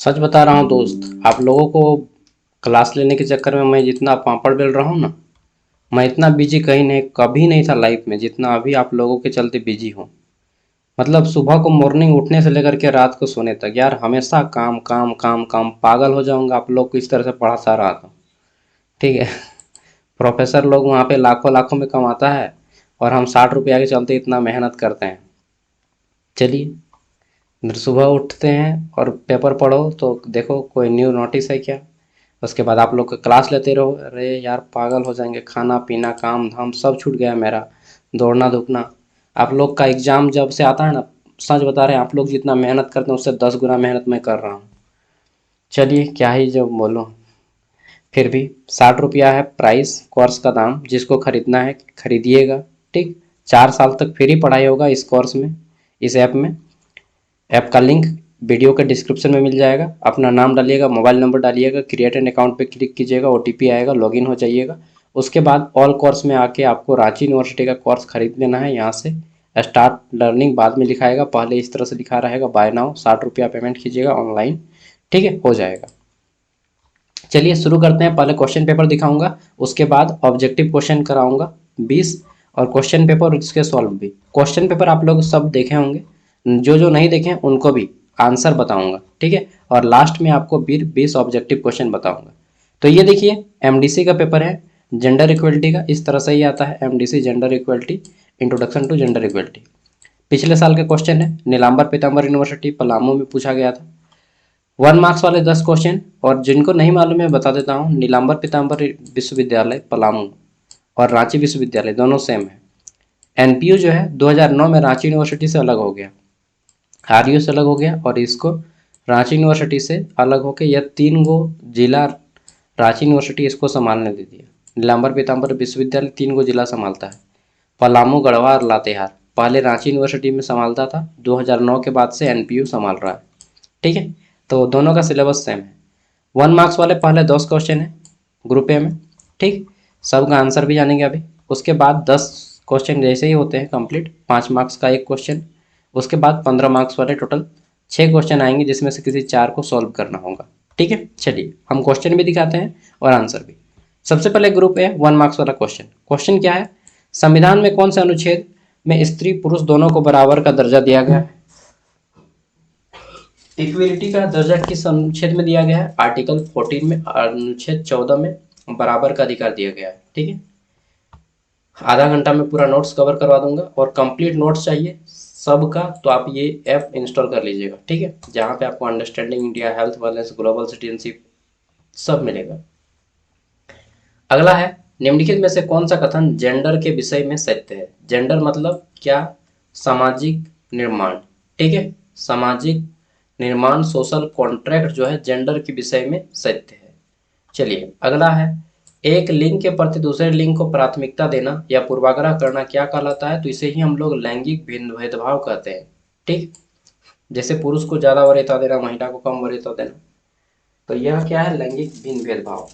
सच बता रहा हूँ दोस्त, आप लोगों को क्लास लेने के चक्कर में मैं जितना पापड़ बेल रहा हूँ ना, मैं इतना बिजी कहीं नहीं, कभी नहीं था लाइफ में जितना अभी आप लोगों के चलते बिजी हूँ। मतलब सुबह को मॉर्निंग उठने से लेकर के रात को सोने तक यार हमेशा काम काम काम काम, पागल हो जाऊंगा आप लोग को इस तरह से पढ़ाता रहा था। ठीक है। प्रोफेसर लोग वहाँ पे लाखों लाखों में कमाता है और हम 60 रुपया के चलते इतना मेहनत करते हैं। चलिए, फिर सुबह उठते हैं और पेपर पढ़ो तो देखो कोई न्यू नोटिस है क्या। उसके बाद आप लोग का क्लास लेते रहो, अरे यार पागल हो जाएंगे, खाना पीना काम धाम सब छूट गया मेरा, दौड़ना धूपना। आप लोग का एग्ज़ाम जब से आता है ना, सच बता रहे हैं, आप लोग जितना मेहनत करते हैं उससे 10 गुना मेहनत मैं कर रहा हूँ। चलिए क्या ही जब बोलो, फिर भी 60 रुपया है प्राइस कोर्स का दाम, जिसको खरीदना है खरीदिएगा। ठीक, 4 साल तक फ्री पढ़ाई होगा इस कोर्स में, इस ऐप में। ऐप का लिंक वीडियो के डिस्क्रिप्शन में मिल जाएगा। अपना नाम डालिएगा, मोबाइल नंबर डालिएगा, क्रिएट एन अकाउंट पे क्लिक कीजिएगा, ओटीपी आएगा, लॉगिन हो जाइएगा। उसके बाद ऑल कोर्स में आके आपको रांची यूनिवर्सिटी का कोर्स खरीद लेना है। यहाँ से स्टार्ट लर्निंग बाद में लिखाएगा, पहले इस तरह से लिखा रहेगा बाय नाउ, 60 रुपया पेमेंट कीजिएगा ऑनलाइन। ठीक है, हो जाएगा। चलिए शुरू करते हैं। पहले क्वेश्चन पेपर दिखाऊंगा, उसके बाद ऑब्जेक्टिव क्वेश्चन कराऊंगा 20, और क्वेश्चन पेपर और इसके सॉल्व भी। क्वेश्चन पेपर आप लोग सब देखे होंगे, जो जो नहीं देखे उनको भी आंसर बताऊंगा। ठीक है, और लास्ट में आपको 20 ऑब्जेक्टिव क्वेश्चन बताऊंगा। तो ये देखिए एमडीसी का पेपर है, जेंडर इक्वलिटी का, इस तरह से ही आता है MDC gender equality, introduction to gender equality. पिछले साल का क्वेश्चन है, नीलांबर पीताम्बर यूनिवर्सिटी पलामू में पूछा गया था। 1 मार्क्स वाले 10 क्वेश्चन, और जिनको नहीं मालूम है बता देता हूँ, नीलांबर पीताम्बर विश्वविद्यालय पलामू और रांची विश्वविद्यालय दोनों सेम है। एनपीयू जो है 2009 में रांची यूनिवर्सिटी से अलग हो गया, आरयू से अलग हो गया, और इसको रांची यूनिवर्सिटी से अलग होकर यह 3 गो जिला रांची यूनिवर्सिटी इसको संभालने दे दिया। नीलांबर पीताम्बर विश्वविद्यालय 3 गो जिला संभालता है, पलामू गढ़वा और लातेहार पहले रांची यूनिवर्सिटी में संभालता था, 2009 के बाद से एनपीयू संभाल रहा है। ठीक है, तो दोनों का सिलेबस सेम है। 1 मार्क्स वाले पहले 10 क्वेश्चन है ग्रुप ए में। ठीक, सबका आंसर भी जानेंगे अभी। उसके बाद 10 क्वेश्चन जैसे ही होते हैं कंप्लीट, 5 मार्क्स का एक क्वेश्चन। उसके बाद 15 मार्क्स वाले टोटल 6 क्वेश्चन आएंगे, जिसमें से किसी 4 को सॉल्व करना होगा। ठीक है, चलिए हम क्वेश्चन भी दिखाते हैं और आंसर भी। सबसे पहले ग्रुप ए 1 मार्क्स वाला क्वेश्चन। क्वेश्चन क्या है, संविधान में कौन से अनुच्छेद में स्त्री पुरुष दोनों को बराबर का दर्जा दिया गया है? इक्विलिटी का दर्जा किस अनुच्छेद में दिया गया है? आर्टिकल 14 में, अनुच्छेद 14 में बराबर का अधिकार दिया गया है। ठीक है, आधा घंटा में पूरा नोट्स कवर करवा दूंगा, और कंप्लीट नोट्स चाहिए सबका तो आप ये ऐप इंस्टॉल कर लीजिएगा। ठीक है, जहाँ पे आपको understanding India, health, wellness, global citizenship सब मिलेगा। अगला है, निम्नलिखित में से कौन सा कथन जेंडर के विषय में सत्य है? जेंडर मतलब क्या? सामाजिक निर्माण। ठीक है, सामाजिक निर्माण, सोशल कॉन्ट्रैक्ट जो है जेंडर के विषय में सत्य है। चलिए अगला है, एक लिंग के प्रति दूसरे लिंग को प्राथमिकता देना या पूर्वाग्रह करना क्या कहलाता है? तो इसे ही हम लोग लैंगिक भेदभाव कहते हैं। ठीक, जैसे पुरुष को ज्यादा वरीयता देना, महिला को कम वरीयता देना, तो यह क्या है? लैंगिक भेदभाव।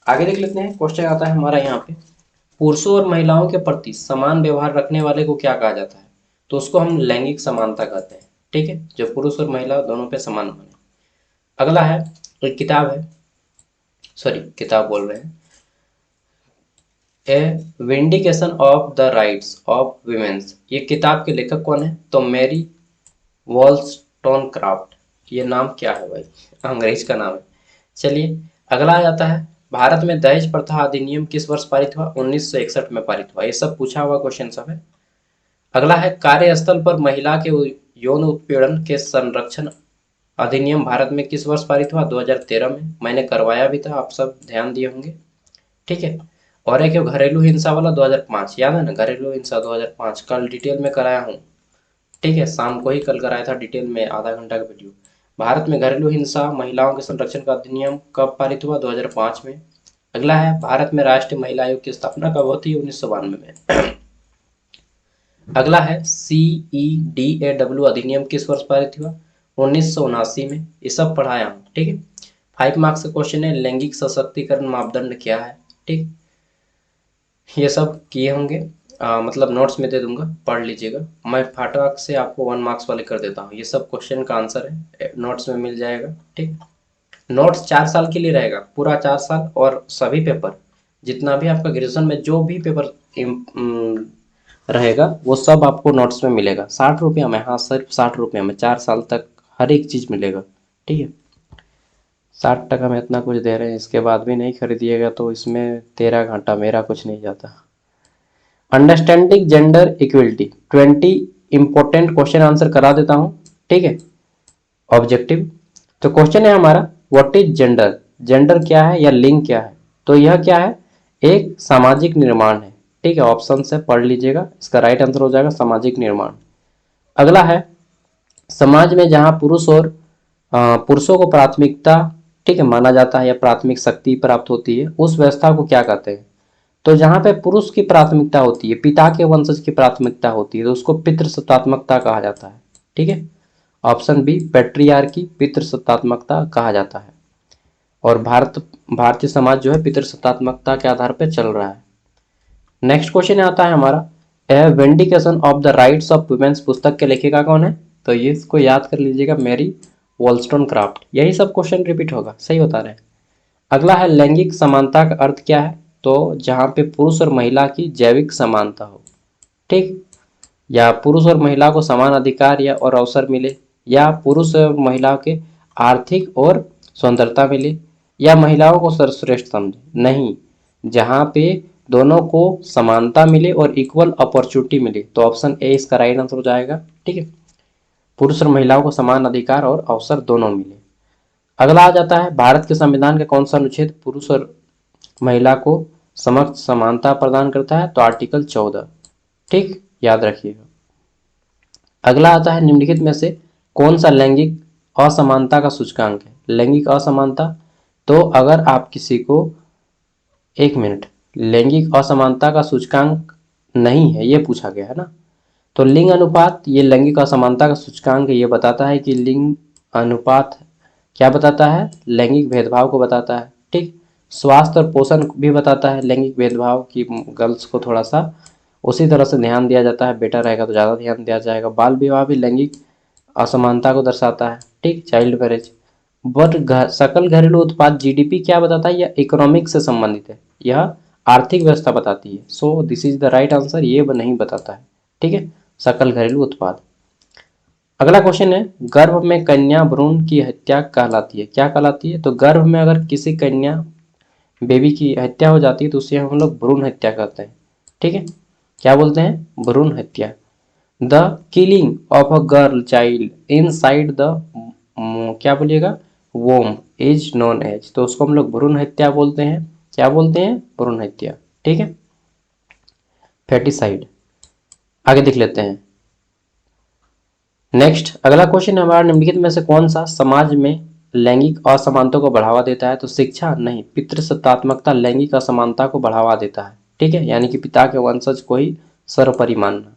आगे देख लेते हैं, क्वेश्चन आता है हमारा यहाँ पे, पुरुषों और महिलाओं के प्रति समान व्यवहार रखने वाले को क्या कहा जाता है? तो उसको हम लैंगिक समानता कहते हैं। ठीक है, जो पुरुष और महिला दोनों पे समान बने। अगला है, एक किताब है, सॉरी किताब बोल रहे हैं, a vindication of the rights of womens. ये किताब के लेखक कौन है? तो मैरी वॉल्स्टोनक्राफ्ट। ये नाम क्या है भाई, अंग्रेज का नाम है। चलिए अगला आ जाता है, भारत में दहेज प्रथा अधिनियम किस वर्ष पारित हुआ? 1961 में पारित हुआ। ये सब पूछा हुआ क्वेश्चन सब है। अगला है, कार्यस्थल पर महिला के यौन उत्पीड़न के संरक्षण अधिनियम भारत में किस वर्ष पारित हुआ? 2013 में। मैंने करवाया भी था, आप सब ध्यान दिए होंगे। ठीक है, और एक घरेलू हिंसा वाला 2005, याद है ना, घरेलू हिंसा 2005 कल डिटेल में कराया हूँ। ठीक है, शाम को ही कल कराया था डिटेल में, आधा घंटा का वीडियो। भारत में घरेलू हिंसा महिलाओं के संरक्षण का अधिनियम कब पारित हुआ? 2005 में। अगला है, भारत में राष्ट्रीय महिला आयोग की स्थापना कब होती है? 1992 में। अगला है, CEDAW अधिनियम किस वर्ष पारित हुआ? 1979 में। ये सब पढ़ाया हूँ। ठीक है, 5 मार्क्स का क्वेश्चन है, लैंगिक सशक्तिकरण मापदंड क्या है? ठीक, ये सब किए होंगे। मतलब नोट्स में दे दूंगा, पढ़ लीजिएगा। मैं फटाक से आपको 1 मार्क्स वाले कर देता हूँ, ये सब क्वेश्चन का आंसर है, नोट्स में मिल जाएगा। ठीक, नोट्स 4 साल के लिए रहेगा, पूरा 4 साल, और सभी पेपर जितना भी आपका ग्रेजुएशन में जो भी पेपर रहेगा वो सब आपको नोट्स में मिलेगा, 60 रुपया में। हाँ, सिर्फ 60 रुपया में 4 साल तक हर एक चीज़ मिलेगा। ठीक है, 60 टका में इतना कुछ दे रहे हैं, इसके बाद भी नहीं खरीदिएगा तो इसमें तेरा घाटा, मेरा कुछ नहीं जाता। Understanding gender equality, 20 important question answer करा देता हूँ। ठीक है, ऑब्जेक्टिव। तो क्वेश्चन है हमारा, व्हाट इज जेंडर, जेंडर क्या है या लिंग क्या है। तो यह क्या है, एक सामाजिक निर्माण है। ठीक है, ऑप्शन से पढ़ लीजिएगा, इसका राइट आंसर हो जाएगा सामाजिक निर्माण। अगला है, समाज में जहां पुरुष और पुरुषों को प्राथमिकता, ठीक है, माना जाता है या प्राथमिक शक्ति प्राप्त होती है, उस व्यवस्था को क्या कहते हैं। तो जहां पे पुरुष की प्राथमिकता होती है, पिता के वंशज की प्राथमिकता होती है, तो उसको पितृसत्तात्मकता कहा जाता है। ठीक है, ऑप्शन बी पेट्रियार्की, पितृसत्तात्मकता कहा जाता है। और भारतीय समाज जो है पितृसत्तात्मकता के आधार पर चल रहा है। नेक्स्ट क्वेश्चन आता है हमारा, vindication of the rights of women's पुस्तक के लेखिका कौन है। तो ये इसको याद कर लीजिएगा, मेरी वॉलस्टोनक्राफ्ट। यही सब क्वेश्चन रिपीट होगा, सही बता रहे हैं। अगला है, लैंगिक समानता का अर्थ क्या है। तो जहां पे पुरुष और महिला की जैविक समानता हो। ठीक, या पुरुष और महिला को समान अधिकार या और अवसर मिले, या पुरुष और महिला के आर्थिक और स्वतंत्रता मिले, या महिलाओं को सर्वश्रेष्ठ समझे। नहीं, जहां पे दोनों को समानता मिले और इक्वल अपॉर्चुनिटी मिले, तो ऑप्शन ए इसका राइट आंसर हो जाएगा। ठीक है, पुरुष और महिलाओं को समान अधिकार और अवसर दोनों मिले। अगला आ जाता है, भारत के संविधान का कौन सा अनुच्छेद पुरुष और महिला को समक्ष समानता प्रदान करता है। तो आर्टिकल 14। ठीक, याद रखिएगा। अगला आता है, निम्नलिखित में से कौन सा लैंगिक असमानता का सूचकांक है। लैंगिक असमानता, तो अगर आप किसी को, एक मिनट, लैंगिक असमानता का सूचकांक नहीं है, ये पूछा गया है ना। तो लिंग अनुपात, ये लैंगिक असमानता का सूचकांक ये बताता है कि लिंग अनुपात क्या बताता है, लैंगिक भेदभाव को बताता है। ठीक, स्वास्थ्य और पोषण भी बताता है लैंगिक भेदभाव की, गर्ल्स को थोड़ा सा उसी तरह से ध्यान दिया जाता है, बेटा रहेगा तो ज़्यादा ध्यान दिया जाएगा। बाल विवाह भी लैंगिक असमानता को दर्शाता है। ठीक, चाइल्ड मैरिज। बट सकल घरेलू उत्पाद जीडीपी क्या बताता है, यह इकोनॉमिक से संबंधित है, यह आर्थिक व्यवस्था बताती है। So this is the right answer, ये नहीं बताता है। ठीक है, सकल घरेलू उत्पाद। अगला क्वेश्चन है, गर्भ में कन्या भ्रूण की हत्या कहलाती है, क्या कहलाती है। तो गर्भ में अगर किसी कन्या बेबी की हत्या हो जाती है तो उसे हम लोग भ्रूण हत्या कहते हैं। ठीक है, क्या बोलते हैं, भ्रूण हत्या। The killing of a girl child in side the, क्या बोलिएगा, वोम इज नॉन एज, तो उसको हम लोग भ्रूण हत्या बोलते हैं। क्या बोलते हैं, भ्रूण हत्या। ठीक है, फेटिसाइड। आगे देख लेते हैं। नेक्स्ट अगला क्वेश्चन हमारा, निम्नलिखित में से कौन सा समाज में लैंगिक असमानता को बढ़ावा देता है। तो शिक्षा नहीं, पितृसत्तात्मकता लैंगिक असमानता को बढ़ावा देता है। ठीक है, यानी कि पिता के वंशज को ही सर्वोपरि मानना।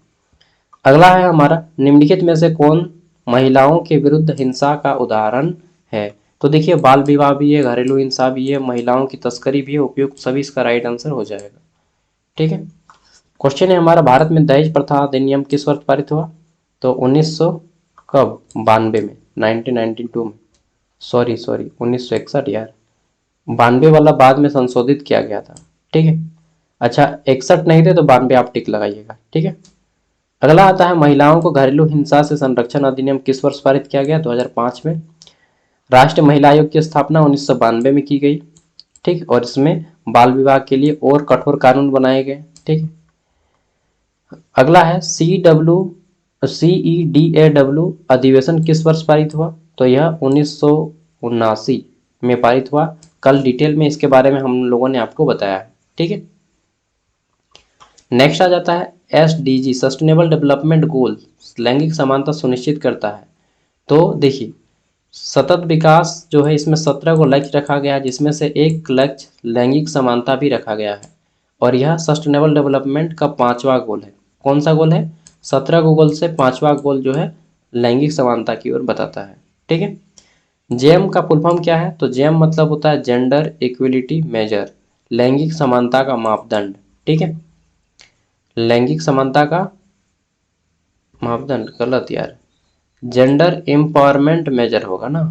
अगला है हमारा, निम्नलिखित में से कौन महिलाओं के विरुद्ध हिंसा का उदाहरण है। तो देखिए, बाल विवाह भी है, घरेलू हिंसा भी है, महिलाओं की तस्करी भी है, उपयुक्त सभी इसका राइट आंसर हो जाएगा। ठीक है, क्वेश्चन है हमारा, भारत में दहेज प्रथा अधिनियम किस वर्ष पारित हुआ। तो 1900 कब, 92 में, 1992 में, सॉरी 1961 यार, 92 वाला बाद में संशोधित किया गया था। ठीक है, अच्छा 61 नहीं थे तो 92 आप टिक लगाइएगा। ठीक है, अगला आता है, महिलाओं को घरेलू हिंसा से संरक्षण अधिनियम किस वर्ष पारित किया गया। 2005 में। राष्ट्रीय महिला आयोग की स्थापना 1992 में की गई। ठीक, और इसमें बाल विवाह के लिए और कठोर कानून बनाए गए। ठीक, अगला है, CEDAW अधिवेशन किस वर्ष पारित हुआ। तो यह 1979 में पारित हुआ। कल डिटेल में इसके बारे में हम लोगों ने आपको बताया है। ठीक है, नेक्स्ट आ जाता है, SDG सस्टेनेबल डेवलपमेंट गोल लैंगिक समानता सुनिश्चित करता है। तो देखिए, सतत विकास जो है, इसमें 17 को लक्ष्य रखा गया है, जिसमें से एक लक्ष्य लैंगिक समानता भी रखा गया है। और यह सस्टेनेबल डेवलपमेंट का 5वां गोल है। कौन सा गोल है, 17 गोल से 5वां गोल जो है लैंगिक समानता की ओर बताता है। ठीक है, जेएम का फुल फॉर्म क्या है। तो जेएम मतलब होता है जेंडर इक्वलिटी मेजर, लैंगिक समानता का मापदंड। ठीक है, लैंगिक समानता का मापदंड, गलत यार, जेंडर एम्पावरमेंट मेजर होगा ना,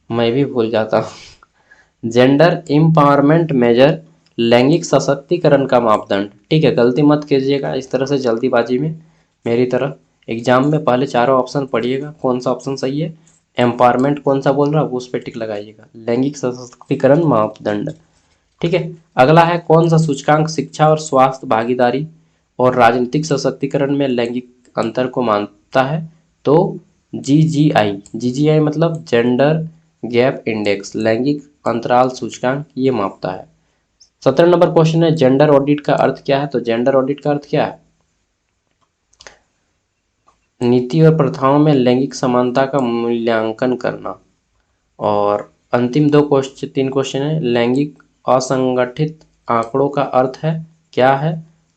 मैं भी भूल जाता हूँ। जेंडर एम्पावरमेंट मेजर, लैंगिक सशक्तिकरण का मापदंड। ठीक है, गलती मत कीजिएगा इस तरह से जल्दीबाजी में मेरी तरह। एग्जाम में पहले चारों ऑप्शन पढ़िएगा कौन सा ऑप्शन सही है, एम्पावरमेंट कौन सा बोल रहा है वो उस पर टिक लगाइएगा, लैंगिक सशक्तिकरण मापदंड। ठीक है, अगला है कौन सा सूचकांक शिक्षा और स्वास्थ्य भागीदारी और राजनीतिक सशक्तिकरण में लैंगिक अंतर को मानता है, तो जीजीआई मतलब जेंडर गैप इंडेक्स, लैंगिक अंतराल सूचकांक, ये मापता है। 17 नंबर क्वेश्चन है जेंडर ऑडिट का अर्थ क्या है, तो जेंडर ऑडिट का अर्थ क्या है, नीति और प्रथाओं में लैंगिक समानता का मूल्यांकन करना। और अंतिम तीन क्वेश्चन है लैंगिक असंगठित आंकड़ों का अर्थ है क्या है,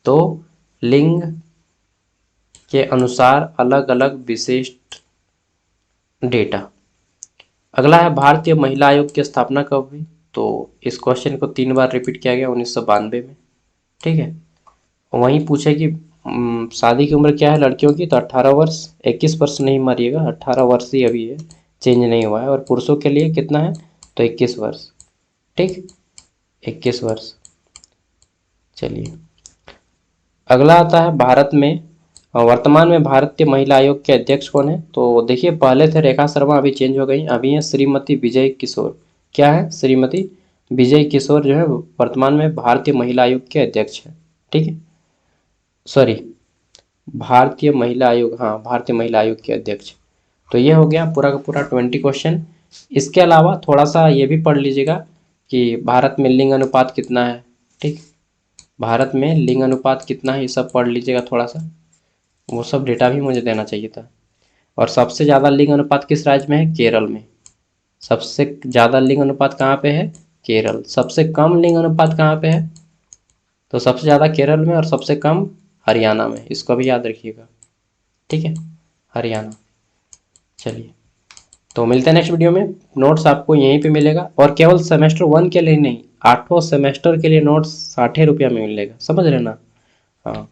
तो लिंग के अनुसार अलग अलग विशिष्ट डेटा। अगला है भारतीय महिला आयोग की स्थापना कब हुई, तो इस क्वेश्चन को 3 बार रिपीट किया गया 1992 में। ठीक है, वहीं पूछे कि शादी की उम्र क्या है लड़कियों की, तो 18 वर्ष, 21 वर्ष नहीं मारिएगा, 18 वर्ष ही अभी है, चेंज नहीं हुआ है। और पुरुषों के लिए कितना है, तो 21 वर्ष। ठीक, 21 वर्ष। चलिए, अगला आता है भारत में वर्तमान में भारतीय महिला आयोग के अध्यक्ष कौन है, तो देखिए पहले थे रेखा शर्मा, अभी चेंज हो गई, अभी है श्रीमती विजय किशोर। क्या है, श्रीमती विजय किशोर जो है वर्तमान में भारतीय महिला आयोग के अध्यक्ष है। ठीक है, सॉरी, भारतीय महिला आयोग, हाँ भारतीय महिला आयोग के अध्यक्ष। तो ये हो गया पूरा का पूरा 20 क्वेश्चन। इसके अलावा थोड़ा सा ये भी पढ़ लीजिएगा कि भारत में लिंग अनुपात कितना है। ठीक, भारत में लिंग अनुपात कितना है ये सब पढ़ लीजिएगा थोड़ा सा, वो सब डेटा भी मुझे देना चाहिए था। और सबसे ज़्यादा लिंग अनुपात किस राज्य में है, केरल में। सबसे ज़्यादा लिंग अनुपात कहाँ पे है, केरल। सबसे कम लिंग अनुपात कहाँ पे है, तो सबसे ज़्यादा केरल में और सबसे कम हरियाणा में, इसको भी याद रखिएगा। ठीक है, हरियाणा। चलिए, तो मिलते हैं नेक्स्ट वीडियो में। नोट्स आपको यहीं पे मिलेगा, और केवल सेमेस्टर 1 के लिए नहीं, 8वां सेमेस्टर के लिए नोट्स 60 रुपया में मिलेगा, समझ रहे ना। हाँ।